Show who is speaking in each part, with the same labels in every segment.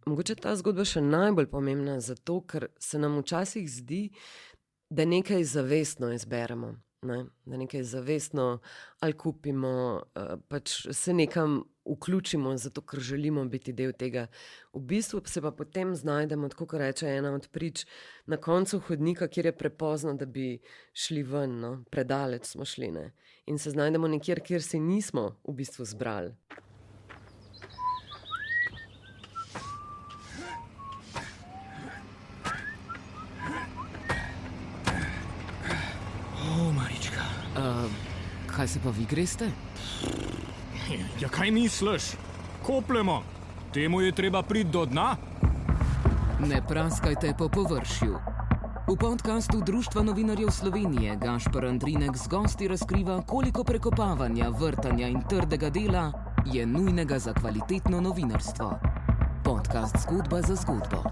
Speaker 1: mogoče ta zgodba še najbolj pomembna zato, ker se nam včasih zdi, da nekaj zavestno izberemo. Ne? Da nekaj zavestno ali kupimo, pač se nekam vključimo, zato ker želimo biti del tega. V bistvu se pa potem znajdemo, tako kot reče ena od prič, na koncu hodnika, kjer je prepozno, da bi šli ven, no? Predaleč smo šli, ne? In se znajdemo nekjer, kjer si nismo v bistvu zbrali.
Speaker 2: Marička.
Speaker 3: Kaj se pa vi greste?
Speaker 2: Ja, kaj misliš? Kopljemo. Temu je treba priti do dna.
Speaker 3: Ne praskajte po površju. V podcastu Društva novinarjev Slovenije Gašper Andrinek z gosti razkriva, koliko prekopavanja, vrtanja in trdega dela je nujnega za kvalitetno novinarstvo. Podcast Zgodba za zgodbo.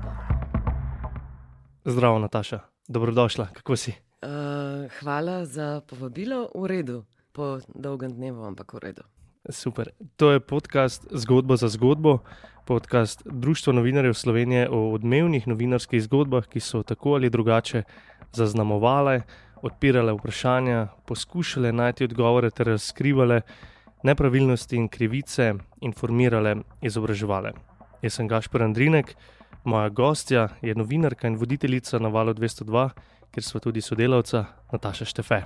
Speaker 4: Zdravo, Nataša. Dobrodošla. Kako si?
Speaker 1: Hvala za povabilo. V redu. Po dolgem dnevu, ampak v redu.
Speaker 4: Super. To je podcast Zgodba za zgodbo, podcast Društva novinarjev Slovenije o odmevnih novinarskih zgodbah, ki so tako ali drugače zaznamovale, odpirale vprašanja, poskušale najti odgovore ter razkrivale nepravilnosti in krivice, informirale, izobraževale. Jaz sem Gašper Andrinek, moja gostja je novinarka in voditeljica na Valu 202, kjer sva tudi sodelavca, Nataša Štefe.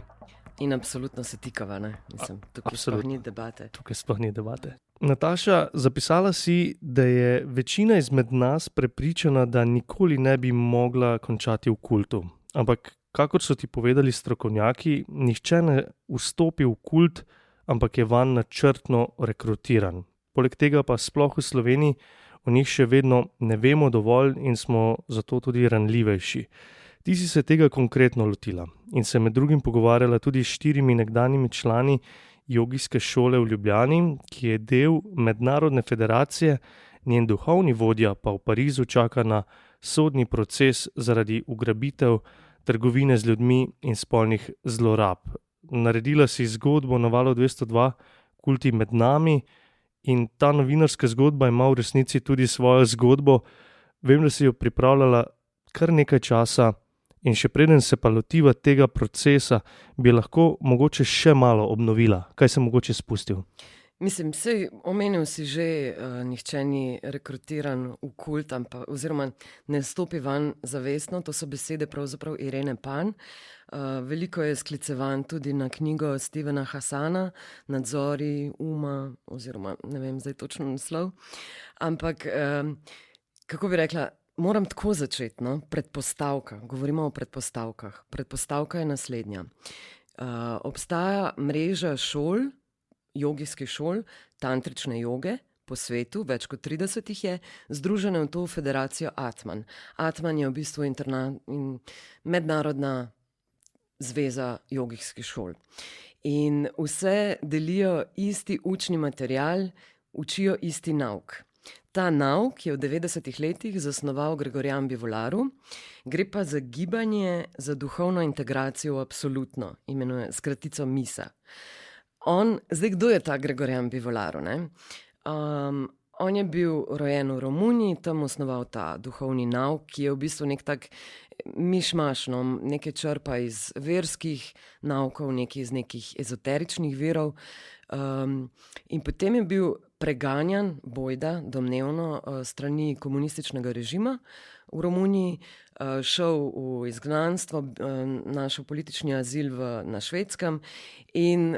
Speaker 1: In absolutno se tikava, ne? Mislim, tukaj sploh ni debate.
Speaker 4: Tukaj sploh ni debate. Nataša, zapisala si, da je večina izmed nas prepričana, da nikoli ne bi mogla končati v kultu. Ampak, kakor so ti povedali strokovnjaki, nihče ne vstopi v kult, ampak je vanj načrtno rekrutiran. Poleg tega pa sploh v Sloveniji o njih še vedno ne vemo dovolj in smo zato tudi ranljivejši. Ti si se tega konkretno lotila in se med drugim pogovarjala tudi s 4 nekdanjimi člani jogijske šole v Ljubljani, ki je del mednarodne federacije, njen duhovni vodja pa v Parizu čaka na sodni proces zaradi ugrabitev, trgovine z ljudmi in spolnih zlorab. Naredila si zgodbo na Valu 202, Kulti med nami, in ta novinarska zgodba ima v resnici tudi svojo zgodbo. Vem, da si jo pripravljala kar nekaj časa. In še preden se pa lotiva tega procesa, bi lahko mogoče še malo obnovila. Kaj sem mogoče spustil?
Speaker 1: Mislim, sej omenil si že, nihče ni rekrutiran v kult, oziroma ne stopi van zavestno. To so besede pravzaprav Irene Pan. Veliko je sklicevan tudi na knjigo Stevena Hasana, Nadzori uma, oziroma ne vem zdaj točno naslov. Ampak, kako bi rekla, moram tako začeti, no? Predpostavka. Govorimo o predpostavkah. Predpostavka je naslednja. Obstaja mreža šol, jogijskih šol, tantrične joge po svetu, več kot 30 jih je, združene v to federacijo Atman. Atman je v bistvu mednarodna zveza jogijskih šol. In vse delijo isti učni material, učijo isti nauk. Ta nauk je v 90-ih letih zasnoval Gregorijan Bivolaru, gre pa za gibanje za duhovno integracijo absolutno, imenuje skratico MISA. Zdaj, kdo je ta Gregorijan Bivolaru, ne? On je bil rojen v Romuniji, tam osnoval ta duhovni nauk, ki je v bistvu nek tak mišmaš, no? Nekaj črpa iz verskih naukov, nekaj iz nekih ezoteričnih virov. In potem je bil preganjan, bojda, domnevno, strani komunističnega režima v Romuniji, šel v izgnanstvo, našel politični azil na Švedskem in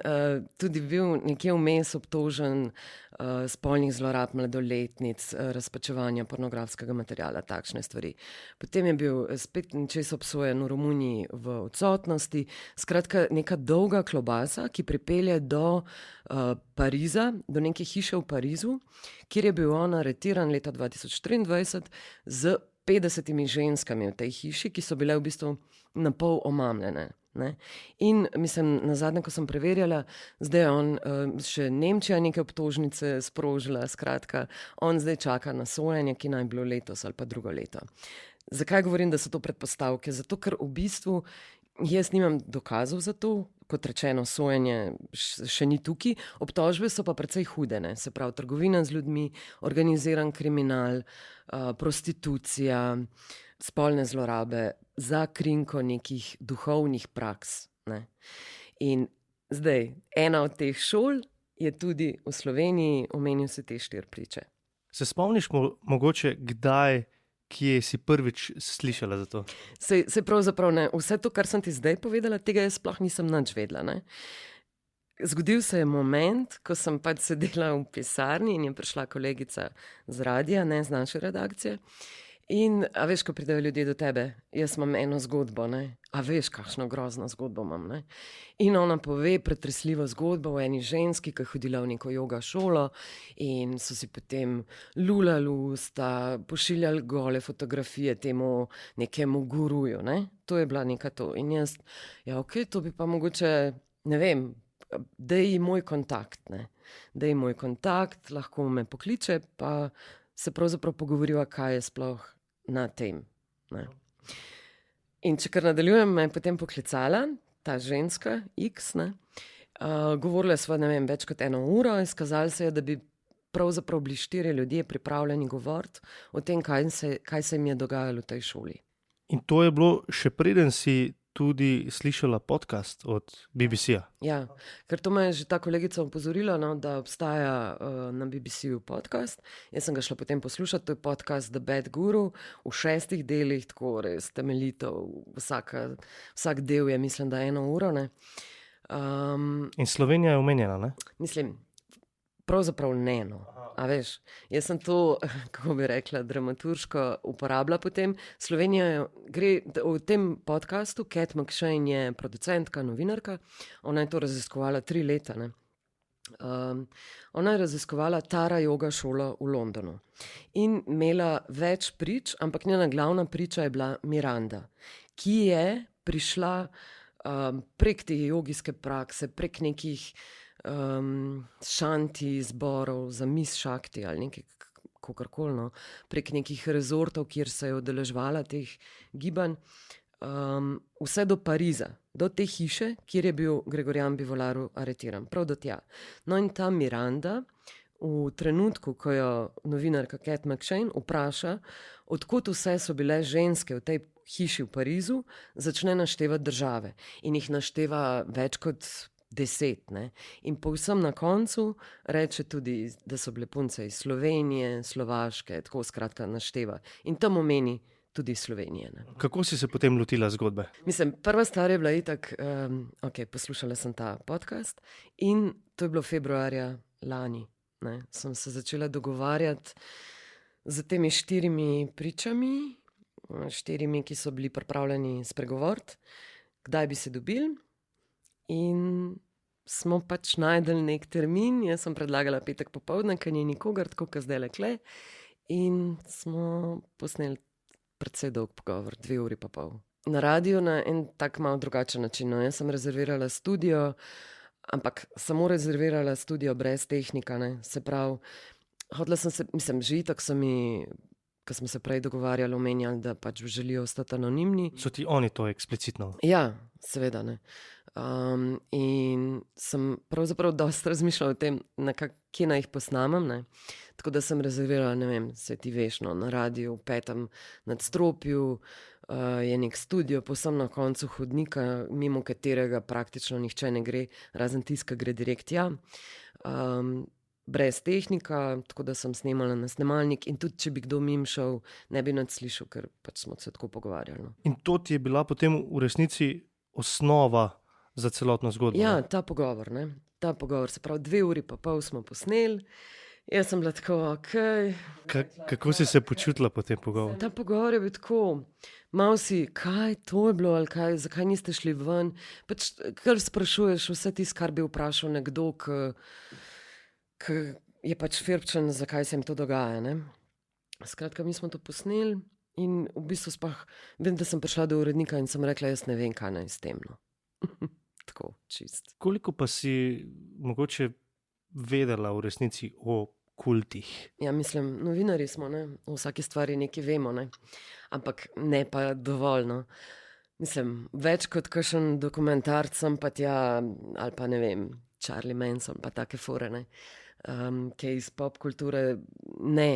Speaker 1: tudi bil nekje vmes obtožen spolnih zlorab mladoletnic, razpačevanja pornografskega materiala, takšne stvari. Potem je bil spet nečesa obsojen v Romuniji v odsotnosti. Skratka, neka dolga klobasa, ki pripelje do Pariza, do neke hiše v Parizu, kjer je bil on aretiran leta 2023 z 50 ženskami v tej hiši, ki so bile v bistvu napol omamljene. Ne? In mislim, nazadnje, ko sem preverjala, zdaj je on še Nemčija neke obtožnice sprožila, skratka, on zdaj čaka na sojenje, ki naj bilo letos ali pa drugo leto. Zakaj govorim, da so to predpostavke? Zato, ker v bistvu jaz nimam dokazov za to, kot rečeno, sojenje še ni tukaj, obtožbe so pa precej hude, ne? Se pravi, trgovina z ljudmi, organiziran kriminal, prostitucija, spolne zlorabe za krinko nekih duhovnih praks. Ne? In zdaj, ena od teh šol je tudi v Sloveniji, omenil si te 4 priče.
Speaker 4: Se spomniš mogoče, kdaj, kje si prvič slišala za to?
Speaker 1: Se pravzaprav ne, vse to, kar sem ti zdaj povedala, tega jaz sploh nisem nič vedela. Ne? Zgodil se je moment, ko sem pač sedela v pisarni in je prišla kolegica z radia, ne z naše redakcije. In, a veš, ko pridejo ljudje do tebe, jaz imam eno zgodbo, ne? A veš, kakšno grozno zgodbo imam, ne? In ona pove pretresljivo zgodbo o eni ženski, ki je hodila v neko joga šolo in so si potem lulali usta, pošiljali gole fotografije temu nekemu guruju, ne? To je bila neka to. In jaz, ja, ok, to bi pa mogoče, ne vem, daj moj kontakt, ne? Daj moj kontakt, lahko me pokliče, pa se pravzaprav pogovoriva, kaj je sploh na tem. Ne. In če kar nadaljujem, me je potem poklicala ta ženska, X, ne. Govorila sva, ne vem, več kot 1 uro, izkazalo se je, da bi pravzaprav bili 4 ljudje pripravljeni govoriti o tem, kaj se jim je dogajalo v tej šoli.
Speaker 4: In to je bilo še preden si tudi slišala podcast od BBC-ja.
Speaker 1: Ja, ker to me je že ta kolegica opozorila, no, da obstaja na BBC-ju podcast. Jaz sem ga šla potem poslušati, to je podcast The Bad Guru, v 6 delih, tako res temeljito, vsak del je, mislim, da 1 uro, ne.
Speaker 4: In Slovenija je omenjena, ne?
Speaker 1: Mislim, pravzaprav ne, no. A veš, jaz sem to, kako bi rekla, dramaturško uporabila potem. Slovenija gre v tem podcastu, Cat McShane je producentka, novinarka, ona je to raziskovala 3 leta, ne. Ona je raziskovala Tara joga šolo v Londonu in imela več prič, ampak njena glavna priča je bila Miranda, ki je prišla prek te jogijske prakse, prek nekih šanti zborov za Miss Shakti ali nekaj kakorkoli, no, prek nekih rezortov, kjer se je udeleževala teh gibanj, vse do Pariza, do te hiše, kjer je bil Gregorijan Bivolaru aretiran, prav do tja. No in ta Miranda v trenutku, ko jo novinarka Cat McShane vpraša, odkot vse so bile ženske v tej hiši v Parizu, začne naštevati države in jih našteva več kot 10, ne. In povsem na koncu reče tudi, da so bile punce iz Slovenije, Slovaške, tako skratka našteva. In tam omeni tudi Slovenije, ne.
Speaker 4: Kako si se potem lotila zgodbe?
Speaker 1: Mislim, prva stvar je bila itak, ok, poslušala sem ta podcast in to je bilo februarja lani, ne. Sem se začela dogovarjati z temi 4 pričami, 4, ki so bili pripravljeni spregovoriti, kdaj bi se dobili. In smo pač najdeli nek termin, jaz sem predlagala petek popoldne, ker ni nikogar, tako kot zdajle kle, in smo posneli precej dolg pogovor, 2,5 ure. Na radiju na en tak malo drugačen način, no, jaz sem rezervirala studio, ampak samo rezervirala studio brez tehnika, ne, se pravi, hodila sem se, mislim, že itak so mi, ko smo se prej dogovarjali, omenjali, da pač želijo ostati anonimni.
Speaker 4: So ti oni to eksplicitno?
Speaker 1: Ja, seveda, ne. In sem pravzaprav dosti razmišljala o tem, kje naj jih posnamem, ne. Tako da sem rezervirala, ne vem, se ti veš, no, na radiju v 5. nadstropju, je nek studio povsem na koncu hodnika, mimo katerega praktično nihče ne gre, razen tiska gre direkt tja. Brez tehnika, tako da sem snemala na snemalnik in tudi, če bi kdo mimo šel, ne bi nič slišal, ker pač smo se tako pogovarjali, no.
Speaker 4: In to ti je bila potem v resnici osnova za celotno zgodbo?
Speaker 1: Ja, ta pogovor, ne. Ta pogovor, se pravi, 2,5 ure smo posneli. Jaz sem bila tako, okej.
Speaker 4: Kako si se počutila po tem pogovoru?
Speaker 1: Ta pogovor je bil tako, malo si, kaj to je bilo ali kaj, zakaj niste šli ven? Pač kar sprašuješ vse tisto, kar bi vprašal nekdo, ki je pač firpčen, zakaj se jim to dogaja, ne. Skratka, mi smo to posneli in v bistvu sploh, vem, da sem prišla do urednika in sem rekla, jaz ne vem, kaj naj s tem, no. Tako, čist.
Speaker 4: Koliko pa si mogoče vedela v resnici o kultih?
Speaker 1: Ja, mislim, novinarji smo, ne, o vsaki stvari nekaj vemo, ne, ampak ne pa dovolj, no. Mislim, več kot kakšen dokumentarc sem pa tja, ali pa ne vem, Charlie Manson, pa take fore, ne, ki je iz pop kulture, ne,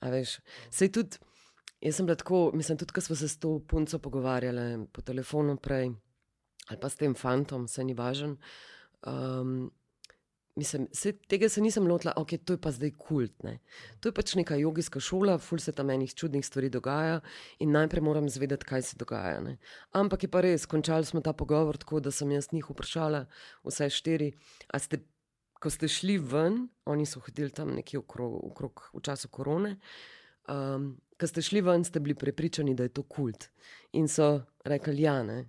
Speaker 1: a veš. Sej tudi, jaz sem bila tako, mislim, tudi, ko smo se s to punco pogovarjali po telefonu prej, ali pa s tem fantom, saj ni važen, mislim, tega se nisem lotila, ok, to je pa zdaj kult, ne. To je pač neka jogijska šola, ful se tam enih čudnih stvari dogaja in najprej moram zvedeti, kaj se dogaja, ne. Ampak je pa res, končali smo ta pogovor tako, da sem jaz njih vprašala, vse 4, a ste, ko ste šli ven, oni so hodili tam nekje okrog v času korone, ko ste šli ven, ste bili prepričani, da je to kult. In so rekli, ja, ne.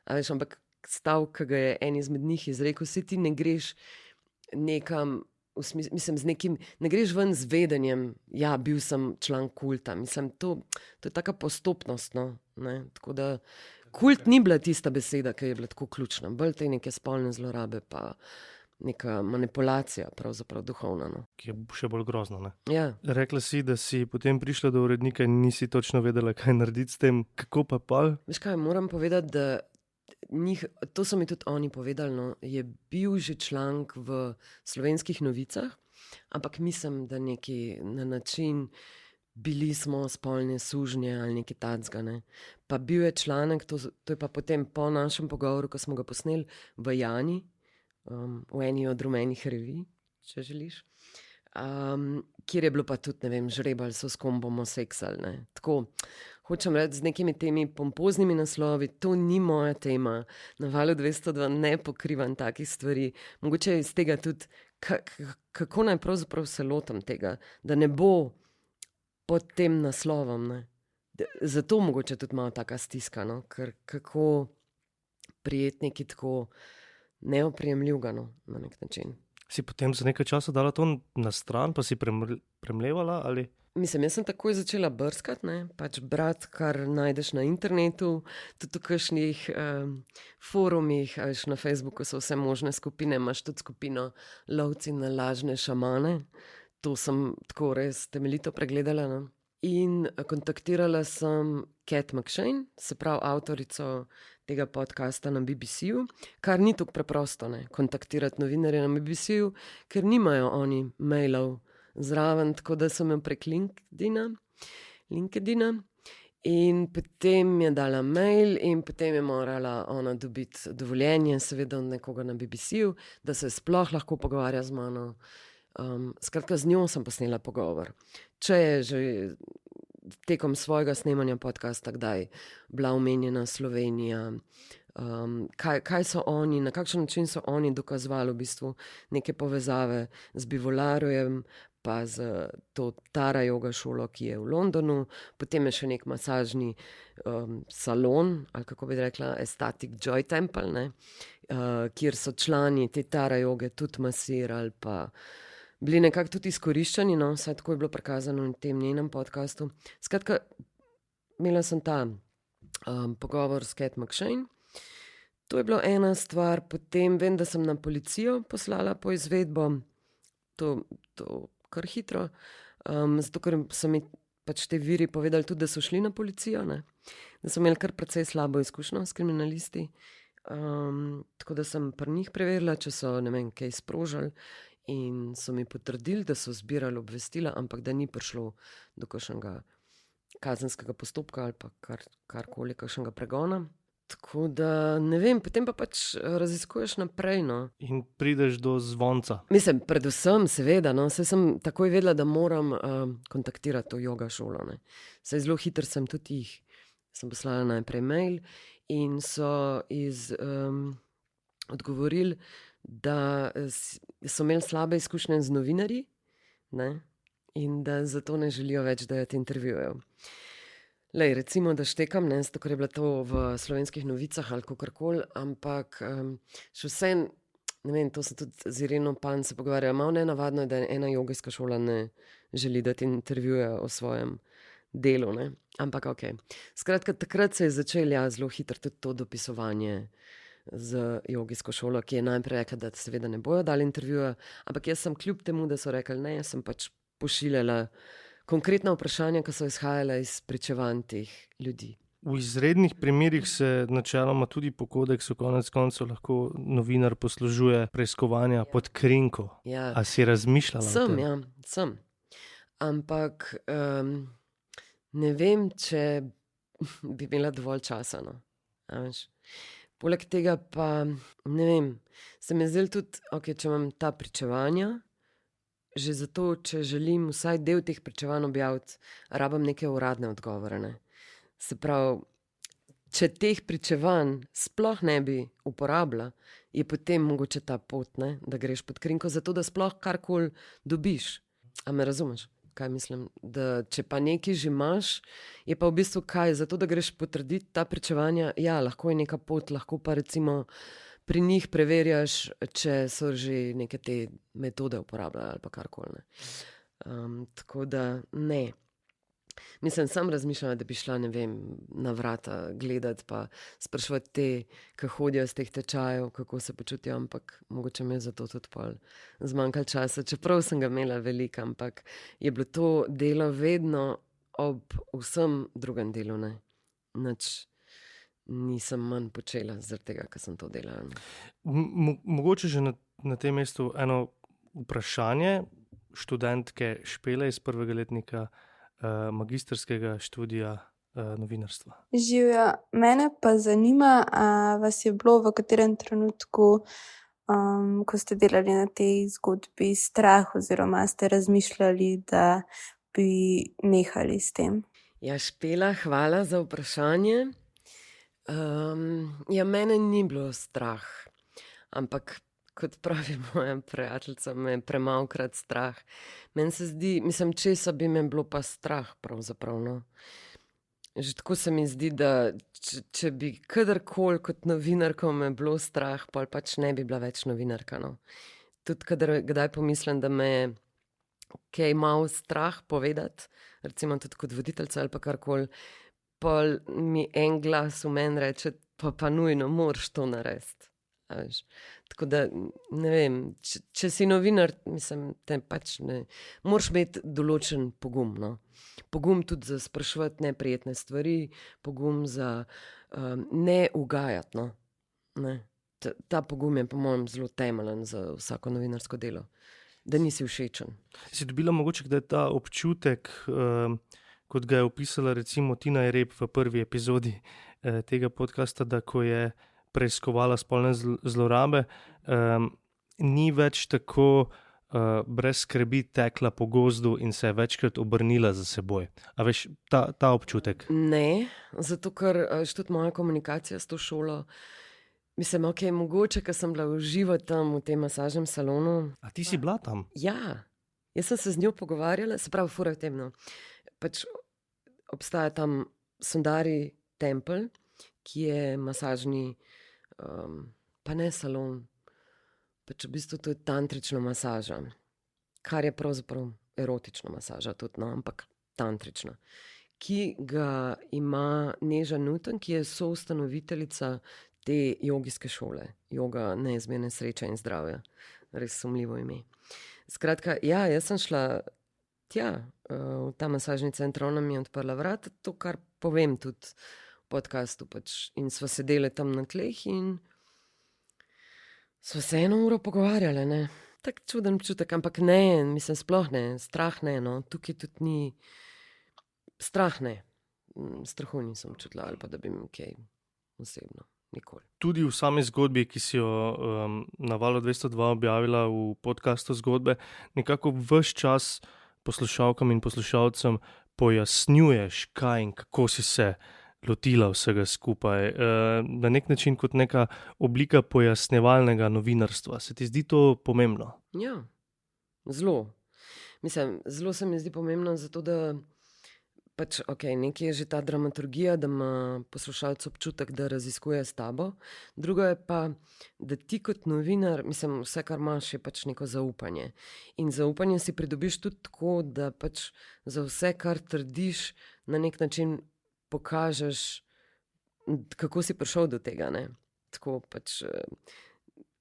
Speaker 1: A veš, ampak stavek, ki ga je en izmed njih izrekel, se ti ne greš nekam, mislim, z nekim, ne greš ven z vedenjem, ja, bil sem član kulta. Mislim, to je taka postopnost, no, ne. Tako da kult ni bila tista beseda, ki je bila tako ključna. Bolj te neke spolne zlorabe pa neka manipulacija, pravzaprav duhovna, no.
Speaker 4: Ki je še bolj grozna, ne?
Speaker 1: Ja.
Speaker 4: Rekla si, da si potem prišla do urednika in nisi točno vedela, kaj narediti s tem. Kako pa pol?
Speaker 1: Veš kaj, moram povedati, da to so mi tudi oni povedali, no, je bil že članek v Slovenskih novicah, ampak mislim, da neki na način bili smo spolne sužnje ali nekaj takega, ne. Pa bil je članek, to je pa potem po našem pogovoru, ko smo ga posneli v Jani, v eni od rumenih revij, če želiš, kjer je bilo pa tudi, ne vem, žrebali so, s kom bomo seksali, ne. Tako, hočem reči, z nekimi temi pompoznimi naslovi, to ni moja tema. Na Valu 202 ne pokrivam takih stvari. Mogoče iz tega tudi, kako naj pravzaprav se lotam tega, da ne bo pod tem naslovom, ne. Zato mogoče tudi malo taka stiska, no, ker kako prijeti nekaj tako neoprijemljivega, no, na nek način.
Speaker 4: Si potem za nekaj časa dala to na stran, pa si premlevala, ali?
Speaker 1: Mislim, jaz sem takoj začela brskati, ne, pač brati, kar najdeš na internetu, tudi v kakšnih forumih, veš, na Facebooku so vse možne skupine, imaš tudi skupino Lovci na lažne šamane, to sem tako res temeljito pregledala, no. In kontaktirala sem Cat McShane, se pravi avtorico tega podcasta na BBC-ju, kar ni tako preprosto, ne, kontaktirati novinarje na BBC-ju, ker nimajo oni mailov zraven, tako da sem jo prek LinkedIna in potem je dala mail in potem je morala ona dobiti dovoljenje, seveda od nekoga na BBC-ju, da se sploh lahko pogovarja z mano. Skratka, z njo sem posnela pogovor. Če je že tekom svojega snemanja podcasta kdaj bila omenjena Slovenija, kaj so oni, na kakšen način so oni dokazovali v bistvu neke povezave z Bivolarjem, pa z to Tara yoga šolo, ki je v Londonu, potem je še nek masažni salon, ali kako bi rekla, Ecstatic Joy Temple, ne, kjer so člani te Tara yoge tudi masirali, pa bili nekako tudi izkoriščani, no, vsaj tako je bilo prikazano v tem njenem podcastu. Skratka, imela sem ta pogovor s Cat McShane. To je bilo ena stvar, potem vem, da sem na policijo poslala po izvedbo, to kar hitro, zato ker so mi pač te viri povedali tudi, da so šli na policijo, ne, da so imeli kar precej slabo izkušnjo s kriminalisti, tako da sem pri njih preverila, če so, ne vem, kaj sprožili in so mi potrdili, da so zbirali obvestila, ampak da ni prišlo do kakšnega kazenskega postopka ali pa karkoli, kakšnega pregona. Tako da, ne vem, potem pa pač raziskuješ naprej, no.
Speaker 4: In prideš do zvonca.
Speaker 1: Mislim, predvsem, seveda, no, saj sem takoj vedela, da moram kontaktirati to yoga šolo, ne. Saj zelo hitro sem tudi jih, sem poslala najprej mail in so odgovorili, da so imeli slabe izkušnje z novinarji, ne, in da zato ne želijo več dajati intervjujev. Lej, recimo, da štekam, ne, zato ker je bila to v Slovenskih novicah ali kakorkoli, ampak še vse, ne vem, to sem tudi z Ireno Pan se pogovarjala, malo nenavadno je, da ena jogijska šola ne želi dati intervjuje o svojem delu, ne, ampak okej. Skratka, takrat se je začelo zelo hitro tudi to dopisovanje z jogijsko šolo, ki je najprej rekla, da seveda ne bojo dali intervjuja, ampak jaz sem kljub temu, da so rekli ne, sem pač pošiljala konkretna vprašanja, ki so izhajala iz pričevanj teh ljudi.
Speaker 4: V izrednih primerih se načeloma tudi po kodeksu konec koncev lahko novinar poslužuje preiskovanja pod krinko.
Speaker 1: Ja.
Speaker 4: A si razmišljala o tem?
Speaker 1: Sem. Ampak ne vem, če bi imela dovolj časa. No. A veš. Poleg tega pa, ne vem, se mi zdelo tudi, če imam ta pričevanja, že zato, če želim vsaj del teh pričevanj objaviti, rabim neke uradne odgovore. Ne. Se pravi, če teh pričevanj sploh ne bi uporabila, je potem mogoče ta pot, ne, da greš pod krinko, zato da sploh karkoli dobiš. A me razumeš, kaj mislim? Da če pa nekaj že imaš, je pa v bistvu kaj, zato da greš potrditi ta pričevanja, ja, lahko je neka pot, lahko pa recimo pri njih preverjaš, če so že neke te metode uporabljali ali pa karkoli. Tako da ne. Mislim, sam razmišljala, da bi šla, ne vem, na vrata gledati pa spraševati te, ki hodijo z teh tečajev, kako se počutijo, ampak mogoče me je zato tudi pol zmanjkalo časa, čeprav sem ga imela veliko, ampak je bilo to delo vedno ob vsem drugem delu, ne. Nič nisem manj počela zaradi tega, ker sem to delala.
Speaker 4: Mogoče že na tem mestu eno vprašanje študentke Špele iz prvega letnika magistrskega študija novinarstva.
Speaker 5: Živjo, mene pa zanima, a vas je bilo v katerem trenutku, ko ste delali na tej zgodbi, strah oziroma ste razmišljali, da bi nehali s tem?
Speaker 1: Ja, Špela, hvala za vprašanje. Ja, mene ni bilo strah, ampak kot pravi moja prijateljica, me je premalokrat strah. Meni se zdi, mislim, česa bi me bilo pa strah pravzaprav, no. Že tako se mi zdi, da če bi kadarkoli kot novinarko me bilo strah, pol pač ne bi bila več novinarka, no. Tudi kdaj pomislim, da me je kaj malo strah povedati, recimo tudi kot voditeljica ali pa karkoli, pol mi en glas v meni reče, pa nujno moraš to narediti. Tako da, ne vem, če si novinar, mislim, te pač ne, moraš imeti določen pogum, no. Pogum tudi za spraševati neprijetne stvari, pogum za ne ugajati, no. Ne. Ta pogum je po mojem zelo temeljen za vsako novinarsko delo, da nisi všečen.
Speaker 4: Si dobila mogoče kdaj ta občutek, kot ga je opisala recimo Tina Jereb v prvi epizodi tega podcasta, da ko je preiskovala spolne zlorabe, ni več tako brez skrbi tekla po gozdu in se je večkrat obrnila za seboj. A veš, ta občutek?
Speaker 1: Ne, zato ker tudi moja komunikacija s to šolo, mislim, mogoče, ker sem bila v živo tam v tem masažnem salonu.
Speaker 4: A ti si bila tam?
Speaker 1: Ja, jaz sem se z njo pogovarjala, se pravi, fora v tem, no. Pač obstaja tam Sundari tempelj, ki je masažni, pa ne salon, pač v bistvu to je tantrična masaža, kar je pravzaprav erotična masaža tudi, no, ampak tantrična, ki ga ima Neža Newton, ki je soustanoviteljica te jogijske šole, joga neizmerne sreče in zdravja, res sumljivo ime. Skratka, ja, jaz sem šla tja, v ta masažni center, ona mi je odprla vrata, to, kar povem tudi v podcastu, pač, in sva sedeli tam na tleh in sva se 1 uro pogovarjali, ne. Tak čuden občutek, ampak ne, mislim, sploh ne, strah ne, no, tukaj tudi ni, strah ne, strahu nisem čutila ali pa da bi mi kaj osebno, nikoli.
Speaker 4: Tudi v sami zgodbi, ki si jo na Valu 202 objavila v podcastu zgodbe, nekako ves čas poslušalkam in poslušalcem pojasnjuješ, kaj in kako si se lotila vsega skupaj. Na nek način kot neka oblika pojasnjevalnega novinarstva. Se ti zdi to pomembno?
Speaker 1: Ja, zelo. Mislim, zelo se mi zdi pomembno, zato da pač, nekaj je že ta dramaturgija, da ima poslušalec občutek, da raziskuje s tabo. Drugo je pa, da ti kot novinar, mislim, vse, kar imaš, je pač neko zaupanje. In zaupanje si pridobiš tudi tako, da pač za vse, kar trdiš, na nek način pokažeš, kako si prišel do tega, ne. Tako pač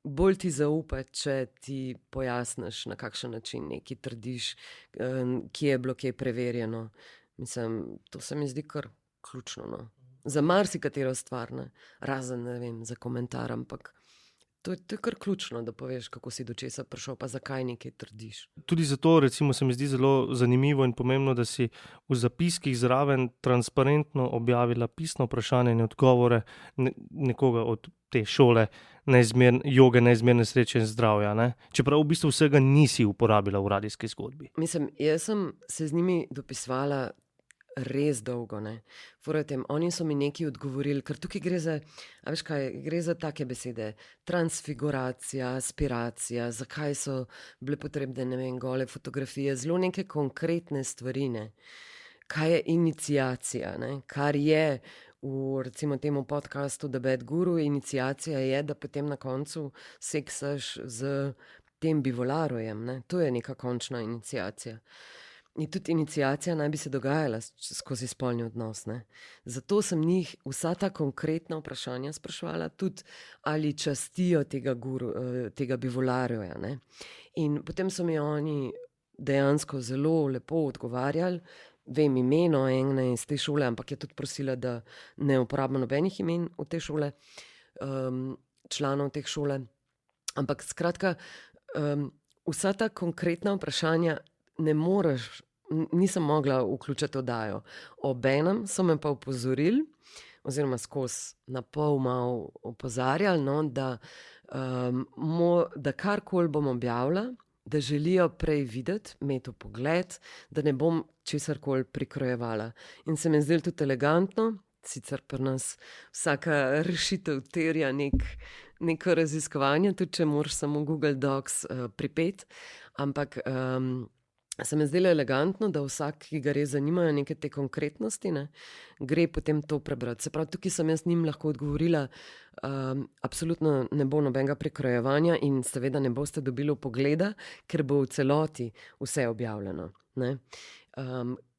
Speaker 1: bolj ti zaupa, če ti pojasniš, na kakšen način nekaj trdiš, kje je bilo kaj preverjeno. Mislim, to se mi zdi kar ključno, no. za marsikatero stvar, ne? Razen, ne vem, za komentar, ampak to je kar ključno, da poveš, kako si do česa prišel, pa zakaj nekaj trdiš.
Speaker 4: Tudi zato, recimo, se mi zdi zelo zanimivo in pomembno, da si v zapiskih zraven transparentno objavila pisno vprašanje in odgovore nekoga od te šole joge, neizmerne sreče in zdravja, ne? Čeprav v bistvu vsega nisi uporabila v radijski zgodbi.
Speaker 1: Mislim, jaz sem se z njimi dopisovala res dolgo, ne. Fora je v tem, oni so mi nekaj odgovorili, ker tukaj gre za, a veš kaj, gre za take besede, transfiguracija, aspiracija, zakaj so bile potrebne, ne vem, gole fotografije, zelo neke konkretne stvari, ne. Kaj je iniciacija, ne, kar je v recimo temu podcastu The Bad Guru, iniciacija je, da potem na koncu seksaš z tem bivolarojem, ne, to je neka končna iniciacija. In tudi iniciacija naj bi se dogajala skozi spolni odnos, ne. Zato sem njih vsa ta konkretna vprašanja spraševala, tudi ali častijo tega bivolarja, ne. In potem so mi oni dejansko zelo lepo odgovarjali, vem imeno ene iz te šole, ampak je tudi prosila, da ne uporabim nobenih imen v te šole, članov teh šole. Ampak skratka, vsa ta konkretna vprašanja ne moreš, nisem mogla vključiti oddajo. Obenem so me pa opozorili, oziroma skozi na pol malo opozarjali, no, da karkoli bom objavila, da želijo prej videti, imeti vpogled, da ne bom česarkoli prikrojevala. In se mi je zdelo tudi elegantno, sicer pri nas vsaka rešitev terja neko raziskovanje, tudi če moraš samo Google Docs pripeti, ampak se mi je zdelo elegantno, da vsak, ki ga res zanimajo neke te konkretnosti, ne, gre potem to prebrati. Se pravi, tukaj sem jaz njim lahko odgovorila, absolutno ne bo nobenega prekrojevanja in seveda ne boste dobili vpogleda, ker bo v celoti vse objavljeno, ne.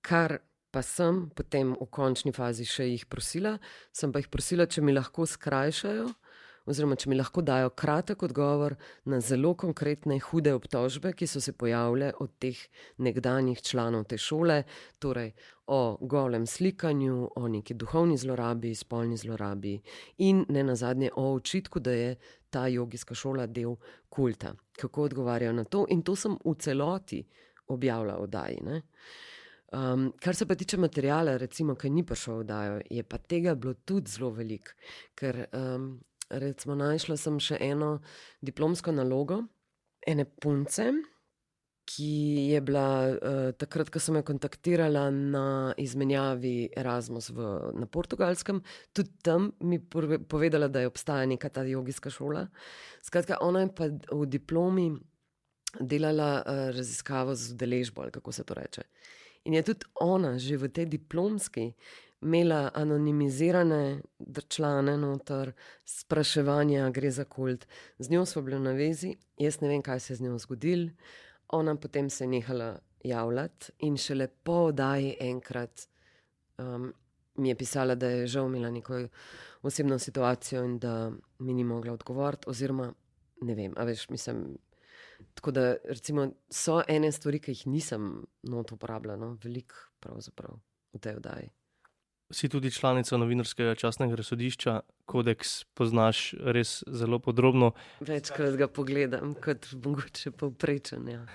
Speaker 1: Kar pa sem potem v končni fazi še jih prosila, sem pa jih prosila, če mi lahko skrajšajo, oziroma če mi lahko dajo kratek odgovor na zelo konkretne hude obtožbe, ki so se pojavile od teh nekdanjih članov te šole, torej o golem slikanju, o neki duhovni zlorabi, spolni zlorabi in nenazadnje o očitku, da je ta jogijska šola del kulta. Kako odgovarjajo na to? In to sem v celoti objavila v oddaji, ne. Kar se pa tiče materiala, recimo, ki ni prišel v oddajo, je pa tega bilo tudi zelo veliko, ker recimo našla sem še eno diplomsko nalogo ene punce, ki je bila takrat, ko sem jo kontaktirala na izmenjavi Erasmus na Portugalskem, tudi tam mi povedala, da je obstaja neka ta jogijska šola. Skratka, ona je pa v diplomi delala raziskavo z udeležbo, ali kako se to reče. In je tudi ona že v tej diplomski imela anonimizirane člane noter, spraševanja, gre za kult. Z njo smo bili na vezi, jaz ne vem, kaj se je z njo zgodilo. Ona potem se je nehala javljati in šele po oddaji enkrat mi je pisala, da je žal imela neko osebno situacijo in da mi ni mogla odgovoriti, oziroma ne vem, a veš, mislim. Tako da recimo so ene stvari, ki jih nisem not uporabljala, no, veliko pravzaprav v tej oddaji.
Speaker 4: Si tudi članica novinarskega častnega razsodišča, kodeks poznaš res zelo podrobno.
Speaker 1: Večkrat ga pogledam, kot mogoče povprečen, ja.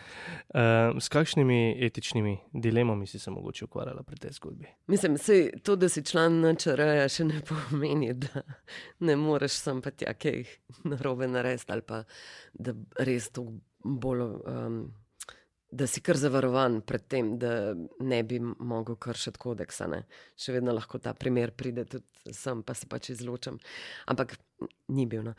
Speaker 4: S kakšnimi etičnimi dilemami si se mogoče ukvarjala pri tej zgodbi?
Speaker 1: Mislim, saj to, da si član NČR-ja, še ne pomeni, da ne moreš sam pa tja kaj narobe narediti, ali pa da res to bolj, da si kar zavarovan pred tem, da ne bi mogel kršiti kodeksa, ne. Še vedno lahko ta primer pride tudi sem, pa se pač izločam. Ampak ni bil, no.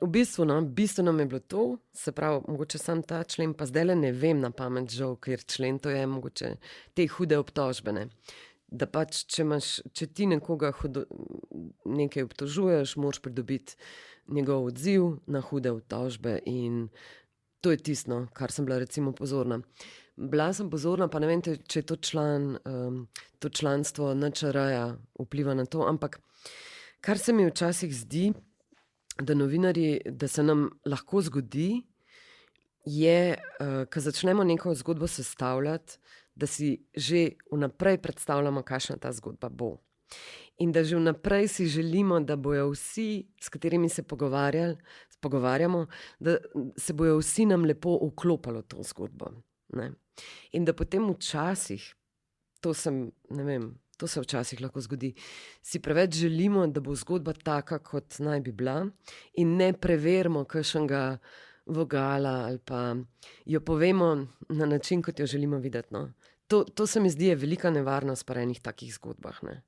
Speaker 1: V bistvu, no, bistveno mi je bilo to, se pravi, mogoče sam ta člen, pa zdajle ne vem na pamet žal, ker člen to je, mogoče te hude obtožbe, ne. Da pač, če ti nekoga nekaj obtožuješ, moraš pridobiti njegov odziv na hude obtožbe in to je tisto, kar sem bila recimo pozorna. Bila sem pozorna, pa ne vem, če je to članstvo NČR-ja vpliva na to, ampak kar se mi včasih zdi, da novinarji, da se nam lahko zgodi, je, ko začnemo neko zgodbo sestavljati, da si že vnaprej predstavljamo, kakšna ta zgodba bo. in da že vnaprej si želimo, da bojo vsi, s katerimi se pogovarjamo, da se bojo vsi nam lepo vklopali v to zgodbo. Ne? In da potem včasih, to se včasih lahko zgodi, si preveč želimo, da bo zgodba taka, kot naj bi bila, in ne preverimo kakšnega vogala ali pa jo povemo na način, kot jo želimo videti. No. To se mi zdi je velika nevarnost pri enih takih zgodbah. Ne.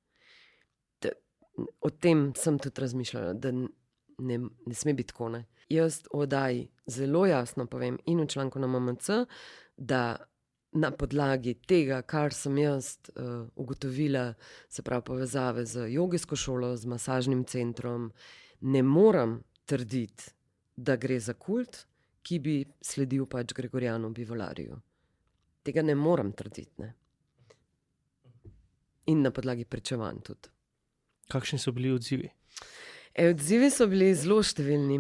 Speaker 1: O tem sem tudi razmišljala, da ne sme biti tako. Ne. Jaz v oddaji zelo jasno povem in v članku na MMC, da na podlagi tega, kar sem jaz ugotovila, se pravi povezave z jogijsko šolo, z masažnim centrom, ne moram trditi, da gre za kult, ki bi sledil pač Gregorjanu Bivolariju. Tega ne moram trditi. Ne? In na podlagi pričevanj tudi.
Speaker 4: Kakšni so bili odzivi?
Speaker 1: Odzivi so bili zelo številni.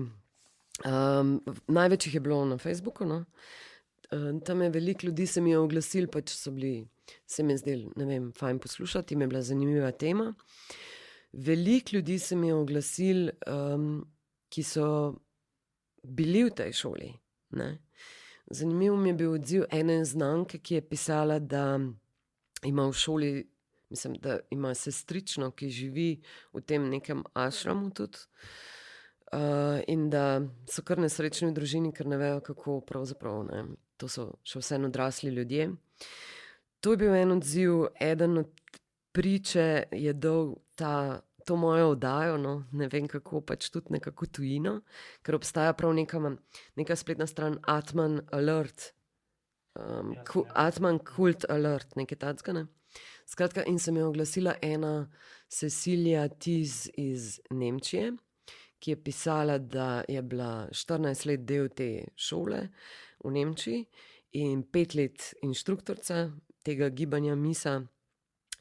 Speaker 1: Največ jih je bilo na Facebooku. No? Tam je veliko ljudi se mi je oglasili, pač so bili, se mi je zdelo, ne vem, fajn poslušati, jim je bila zanimiva tema. Veliko ljudi se mi je oglasili, ki so bili v tej šoli. Ne? Zanimiv mi je bil odziv ene znanke, ki je pisala, da ima v šoli, mislim, da ima sestrično, ki živi v tem nekem ašramu tudi. In da so kar nesrečni v družini, ker ne vejo, kako pravzaprav. Ne? To so še vseeno odrasli ljudje. To je bil en odziv, eden od priče je dal to mojo oddajo, no, ne vem kako, pač tudi nekako tujino, ker obstaja prav neka spletna stran Atman Alert, Atman Kult Alert, nekaj takega, ne. Skratka, in se mi je oglasila ena Cecilia Tiz iz Nemčije, ki je pisala, da je bila 14 let del te šole v Nemčiji in 5 let inštruktorica tega gibanja Misa,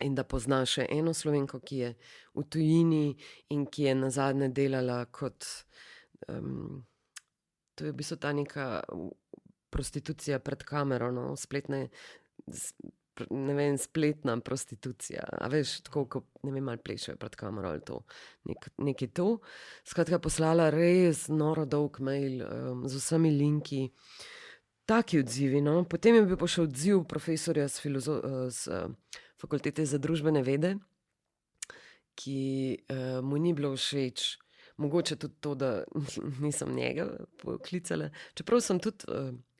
Speaker 1: in da pozna še eno Slovenko, ki je v tujini in ki je nazadnje delala kot, to je v bistvu ta neka prostitucija pred kamero, no, spletna prostitucija, a veš, tako, ko, ne vem, ali plešajo pred kamero ali to, nekaj to. Skratka, poslala res noro dolg mail z vsemi linki. Taki odzivi, no. Potem je bil pa še odziv profesorja z Fakultete za družbene vede, ki mu ni bilo všeč, mogoče tudi to, da nisem njega poklicala, čeprav sem tudi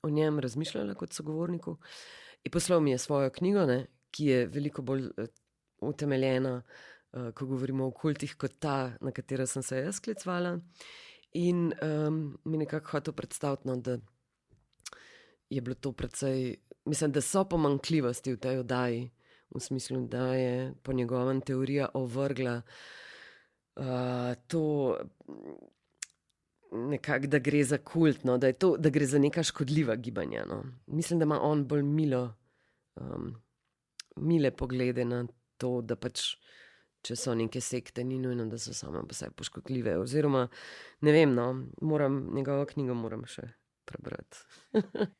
Speaker 1: o njem razmišljala kot sogovorniku. In poslal mi je svojo knjigo, ne, ki je veliko bolj utemeljena, ko govorimo o kultih, kot ta, na katero sem se jaz sklicevala. In mi nekako hotel predstaviti, no, da je bilo to precej, mislim, da so pomanjkljivosti v tej oddaji, v smislu, da je po njegovem teorija ovrgla to nekako, da gre za kult, no, da gre za neka škodljiva gibanja. No. Mislim, da ima on bolj mile poglede na to, da pač, če so neke sekte, ni nujno, da so same po sebi poškodljive. Oziroma, ne vem, no, njegovo knjigo moram še prebrati.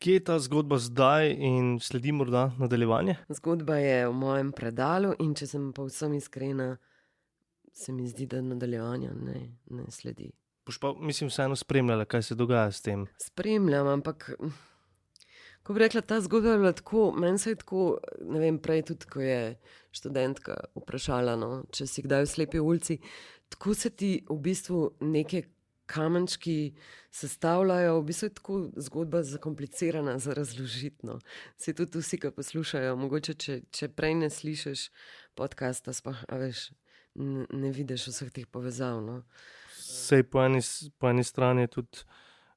Speaker 4: Kje je ta zgodba zdaj in sledi morda nadaljevanje?
Speaker 1: Zgodba je v mojem predalu in če sem povsem iskrena, se mi zdi, da nadaljevanja ne sledi.
Speaker 4: Boš pa, mislim, vseeno spremljala, kaj se dogaja s tem?
Speaker 1: Spremljam, ampak ko bi rekla, ta zgodba je bila tako, meni se je tako, ne vem, prej tudi, ko je študentka vprašala, no, če si kdaj v slepi ulici, tako se ti v bistvu neke kamenčki sestavljajo, v bistvu je tako zgodba zakomplicirana za razložiti. No. Se tudi vsi, ki poslušajo, mogoče, če prej ne slišiš podcasta, sploh, a veš, ne vidiš vseh teh povezav. No.
Speaker 4: Sej po eni strani je tudi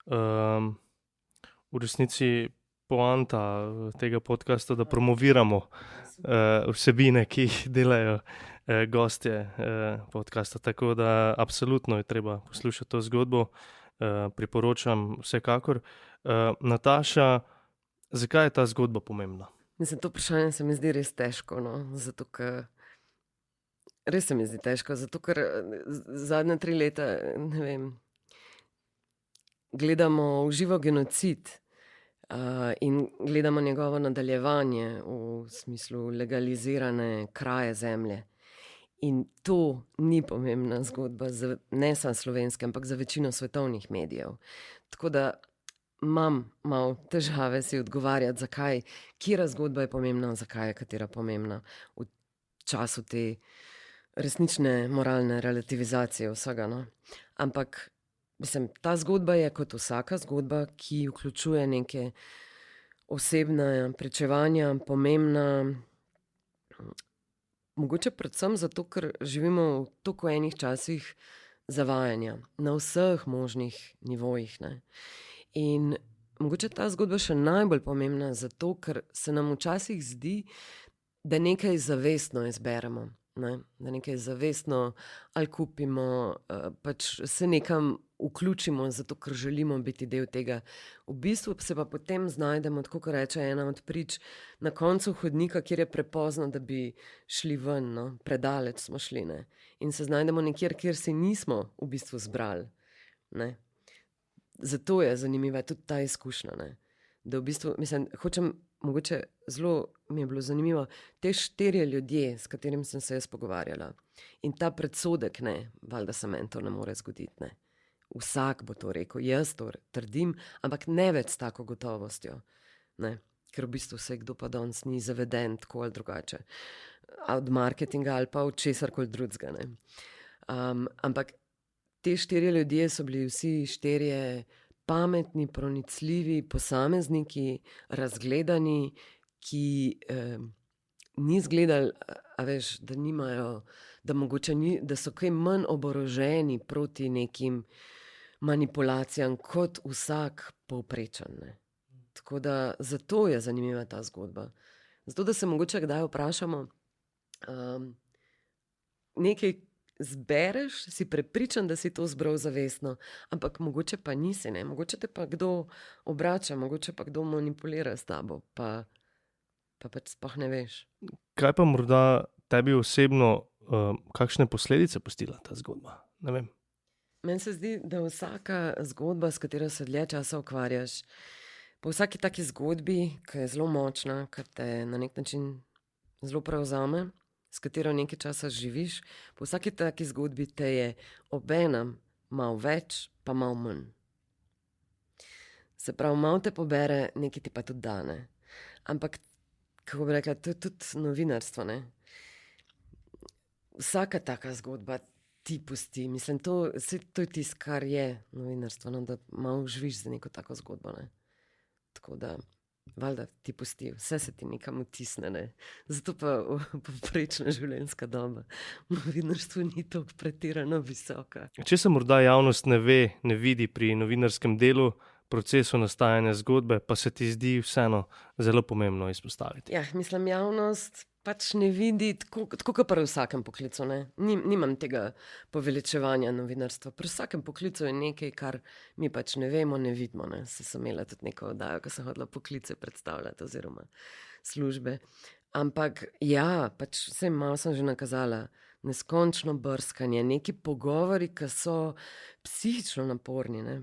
Speaker 4: v resnici poanta tega podcasta, da promoviramo vsebine, ki jih delajo gostje podcasta, tako da absolutno je treba poslušati to zgodbo, priporočam vsekakor. Nataša, zakaj je ta zgodba pomembna?
Speaker 1: Mislim, to vprašanje se mi zdi res težko, no, zato ker res se mi zdi težko, zato ker zadnja 3 leta, ne vem, gledamo v živo genocid in gledamo njegovo nadaljevanje v smislu legalizirane kraje zemlje. In to ni pomembna zgodba, ne samo slovenske, ampak za večino svetovnih medijev. Tako da imam malo težave si odgovarjati, zakaj, katera zgodba je pomembna, zakaj je katera pomembna v času te resnične moralne relativizacije vsega. No? Ampak mislim, ta zgodba je kot vsaka zgodba, ki vključuje neke osebne pričevanja, pomembna. Mogoče predvsem zato, ker živimo v tako enih časih zavajanja na vseh možnih nivojih. Ne? In mogoče ta zgodba še najbolj pomembna zato, ker se nam včasih zdi, da nekaj zavestno izberemo. Ne? Da nekaj zavestno ali kupimo, pač se nekam vključimo, zato ker želimo biti del tega. V bistvu se pa potem znajdemo, tako kot reče ena od prič, na koncu hodnika, kjer je prepozno, da bi šli ven, no? Predaleč smo šli. Ne? In se znajdemo nekjer, kjer si nismo v bistvu zbrali. Ne? Zato je zanimiva tudi ta izkušnja. Ne? Da v bistvu, mislim, mogoče zelo mi je bilo zanimivo, te 4 ljudje, s katerim sem se jaz pogovarjala, in ta predsodek, ne, valjda se meni to ne more zgoditi, ne. Vsak bo to rekel, jaz to trdim, ampak ne več s tako gotovostjo, ne, ker v bistvu se kdo pa danes ni zaveden tako ali drugače, od marketinga ali pa od česarkoli drugega, ne. Ampak te 4 ljudje so bili vsi 4 pametni, pronicljivi posamezniki, razgledani, ki ni izgledali, a veš, da nimajo, da mogoče da so kaj manj oboroženi proti nekim manipulacijam kot vsak povprečen. Ne. Tako da zato je zanimiva ta zgodba. Zato, da se mogoče kdaj vprašamo, nekaj zbereš, si prepričan, da si to zbral zavestno, ampak mogoče pa nisi, ne? Mogoče te pa kdo obrača, mogoče pa kdo manipulira s tabo, pa pač sploh ne veš.
Speaker 4: Kaj pa morda tebi osebno, kakšne posledice pustila ta zgodba? Ne vem.
Speaker 1: Meni se zdi, da vsaka zgodba, s katero se dlje časa ukvarjaš, po vsaki taki zgodbi, ki je zelo močna, ki te na nek način zelo prevzame, s katero nekaj časa živiš, po vsaki taki zgodbi te je obenem malo več, pa malo manj. Se pravi, malo te pobere, nekaj ti pa tudi dane. Ampak, kako bi rekla, to je tudi novinarstvo, ne? Vsaka taka zgodba ti pusti. Mislim, to je tisto, kar je novinarstvo, no? Da malo živiš za neko tako zgodbo, ne? Tako da valjda ti pusti, vse se ti nekam vtisne, ne. Zato pa povprečna življenjska doba v novinarstvu ni toliko pretirano visoka.
Speaker 4: Če se morda javnost ne ve, ne vidi pri novinarskem delu, procesu nastajanja zgodbe, pa se ti zdi vseeno zelo pomembno izpostaviti.
Speaker 1: Ja, mislim, javnost pač ne vidi, tako kot pri vsakem poklicu, ne. Nimam tega poveličevanja novinarstva. Pri vsakem poklicu je nekaj, kar mi pač ne vemo, ne vidimo, ne. Sem imela tudi neko oddajo, ko sem hodila poklice predstavljati oziroma službe. Ampak ja, pač vsem malo sem že nakazala, neskončno brskanje, neki pogovori, ki so psihično naporni, ne.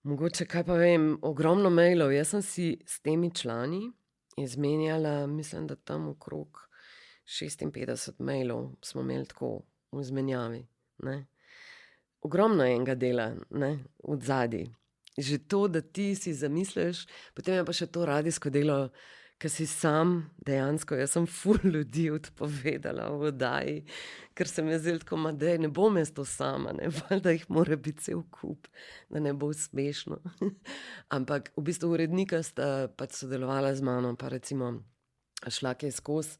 Speaker 1: Mogoče, kaj pa vem, ogromno mailov. Jaz sem si s temi člani izmenjala, mislim, da tam okrog 56 mailov smo imeli tako v izmenjavi, ne. Ogromno enega dela, ne, od zadaj. Že to, da ti si zamisliš, potem je pa še to radijsko delo, ki si sam dejansko, jaz sem ful ljudi odpovedala v oddaji, ker se mi je zdelo tako, da ne bom jaz to sama, ne, valjda jih mora biti cel kup, da ne bo smešno. Ampak v bistvu urednika sta pač sodelovala z mano, pa recimo Šlak je skozi,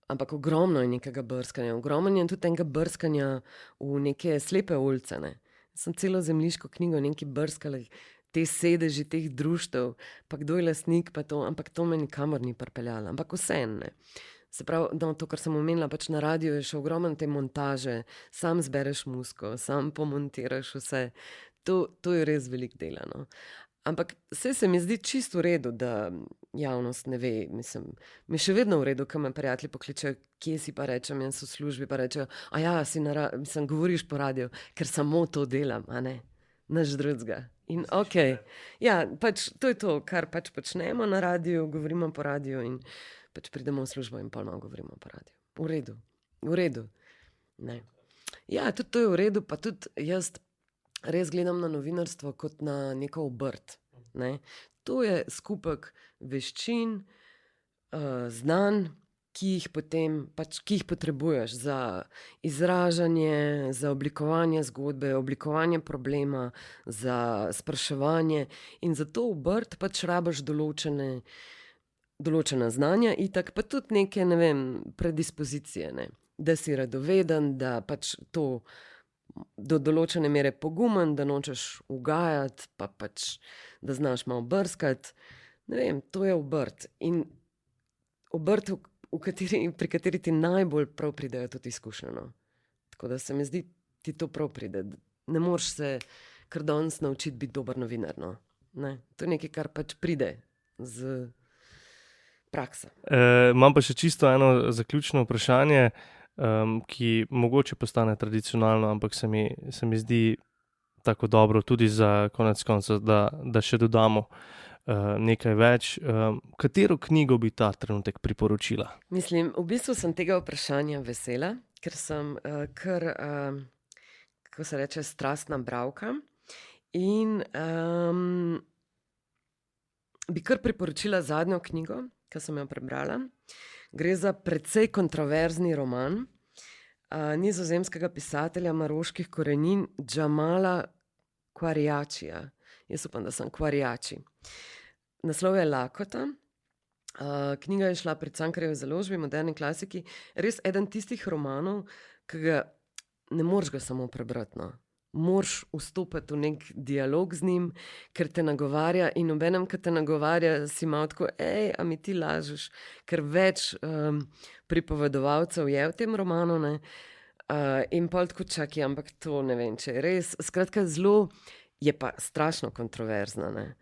Speaker 1: ampak ogromno je nekega brskanja, ogromno je tudi enega brskanja v neke slepe ulice, ne. Sem celo zemljiško knjigo nekaj brskala, te sedeži teh društev, pa kdo je lastnik, pa to, ampak to me nikamor ni pripeljalo, ampak vseeno, ne. Se pravi, no, to, kar sem omenila, pač na radiju je še ogromno te montaže, sam zbereš muziko, sam pomontiraš vse, to je res veliko dela, no. Ampak se mi zdi čisto v redu, da javnost ne ve, mislim, mi še vedno v redu, ko me prijatelji pokličejo, kje si, pa rečem, jaz v službi, pa rečejo, mislim, govoriš po radiju, ker samo to delam, a ne, nič drugega. In okej, ja, pač to je to, kar pač počnemo na radiju, govorimo po radiju in pač pridemo v službo in pol malo govorimo po radiju. V redu. Ne. Ja, tudi to je v redu, pa tudi jaz res gledam na novinarstvo kot na neko obrt. Ne. To je skupek veščin, znanj, ki jih potrebuješ za izražanje, za oblikovanje zgodbe, oblikovanje problema, za spraševanje in za to obrt pač rabiš določena znanja, itak pa tudi neke, ne vem, predispozicije, ne. Da si radoveden, da pač to do določene mere pogumen, da nočeš ugajati, pa pač, da znaš malo brskati. Ne vem, to je obrt. In obrt, pri kateri ti najbolj prav pridejo tudi izkušnje. No. Tako da se mi zdi, ti to prav pride. Ne moreš se kar danes naučiti biti dober novinar. No. Ne. To je nekaj, kar pač pride z praksa.
Speaker 4: Imam pa še čisto eno zaključno vprašanje, ki mogoče postane tradicionalno, ampak se mi zdi tako dobro tudi za konec konca, da še dodamo nekaj več. Katero knjigo bi ta trenutek priporočila?
Speaker 1: Mislim, v bistvu sem tega vprašanja vesela, ker sem kako se reče, strastna bralka in bi kar priporočila zadnjo knjigo, ki sem jo prebrala. Gre za precej kontroverzni roman nizozemskega pisatelja maroških korenin Jamala Quarjačija. Jaz upam, da sem Quarjači. Naslov je Lakota. Knjiga je šla pri Cankarjevi založbi, Moderni klasiki. Res eden tistih romanov, ki ga ne moreš ga samo prebrati. No. Moraš vstopiti v nek dialog z njim, ker te nagovarja in obenem, ker te nagovarja, si malo tako, a mi ti lažeš, ker več pripovedovalcev je v tem romanu, ne? In pol tako čakaj, ampak to ne vem, če je res. Skratka, zelo je pa strašno kontroverzna, ne?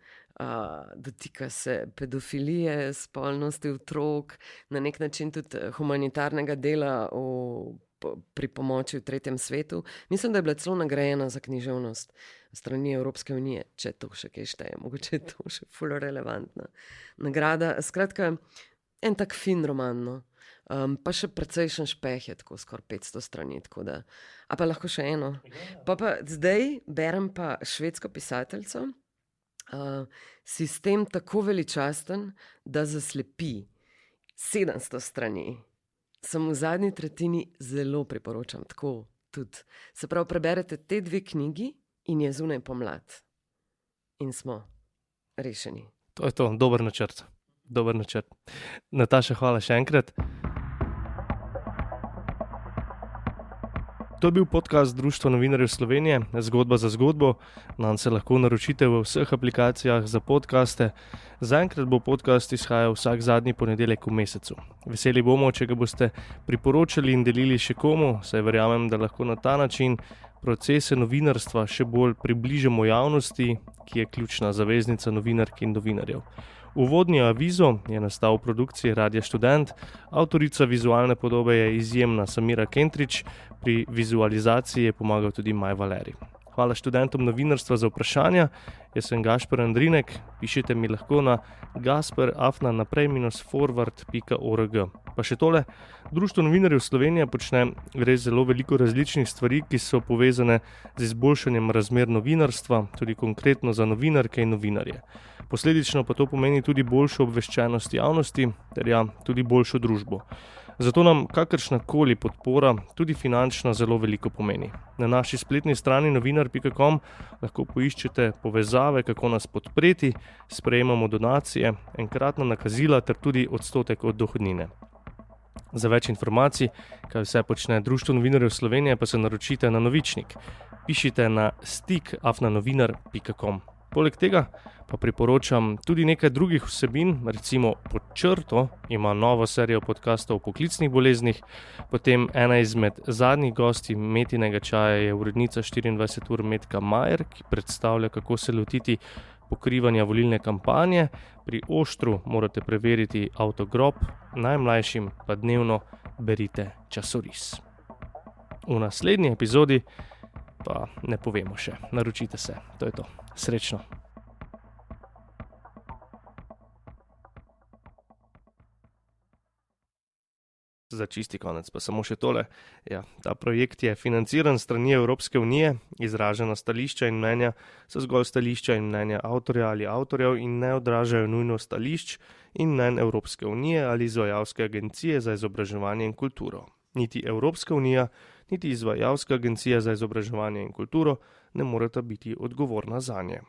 Speaker 1: Dotika se pedofilije, spolnosti otrok, na nek način tudi humanitarnega dela pri pomoči v tretjem svetu. Mislim, da je bila celo nagrajena za književnost strani Evropske unije, če to še kaj šteje, mogoče je to še ful relevantna nagrada. Skratka, en tak fin roman, no. Pa še precejšen špeh je, tako skoraj 500 strani, tako da. A pa lahko še eno. Pa zdaj berem pa švedsko pisateljco, Sistem tako veličasten, da zaslepi. 700 strani. Sem v zadnji tretjini, zelo priporočam, tako tudi. Se pravi, preberete te 2 knjigi in je zunaj pomlad. In smo rešeni.
Speaker 4: To je to, dober načrt. Nataša, hvala še enkrat. To je bil podcast Društva novinarjev Slovenije, Zgodba za zgodbo. Nanj se lahko naročite v vseh aplikacijah za podcaste. Zaenkrat bo podcast izhajal vsak zadnji ponedeljek v mesecu. Veseli bomo, če ga boste priporočali in delili še komu, saj verjamem, da lahko na ta način procese novinarstva še bolj približamo javnosti, ki je ključna zaveznica novinark in novinarjev. Uvodni avizo je nastal v produkciji Radia Študent, avtorica vizualne podobe je izjemna Samira Kentrič, pri vizualizaciji je pomagal tudi Maj Valerij. Hvala študentom novinarstva za vprašanja, jaz sem Gašper Andrinek, pišite mi lahko na gasper@naprej-forward.org. Pa še tole, Društvo novinarjev Slovenije počne res zelo veliko različnih stvari, ki so povezane z izboljšanjem razmer novinarstva, tudi konkretno za novinarke in novinarje. Posledično pa to pomeni tudi boljšo obveščenost javnosti, ter tudi boljšo družbo. Zato nam kakršnakoli podpora, tudi finančna, zelo veliko pomeni. Na naši spletni strani novinar.com lahko poiščete povezave, kako nas podpreti, sprejemamo donacije, enkratna nakazila ter tudi odstotek od dohodnine. Za več informacij, kaj vse počne Društvo novinarjev Slovenije, pa se naročite na Novičnik. Pišite na stik@novinar.com. Poleg tega pa priporočam tudi nekaj drugih vsebin, recimo Pod črto ima novo serijo podcastov o poklicnih boleznih, potem ena izmed zadnjih gostij Metinega čaja je urednica 24 ur Metka Majer, ki predstavlja, kako se lotiti pokrivanja volilne kampanje. Pri Oštru morate preveriti Avtogrob, najmlajšim pa dnevno berite časoris. V naslednji epizodi pa ne povemo še, naročite se, to je to. Srečno! Za čisti konec pa samo še tole. Ja, ta projekt je financiran strani Evropske unije, izražena stališča in mnenja so zgolj stališča in mnenja avtorja ali avtorjev in ne odražajo nujno stališč in mnenj Evropske unije ali izvajalske agencije za izobraževanje in kulturo. Niti Evropska unija, niti izvajalska agencija za izobraževanje in kulturo ne moreta biti odgovorna zanje.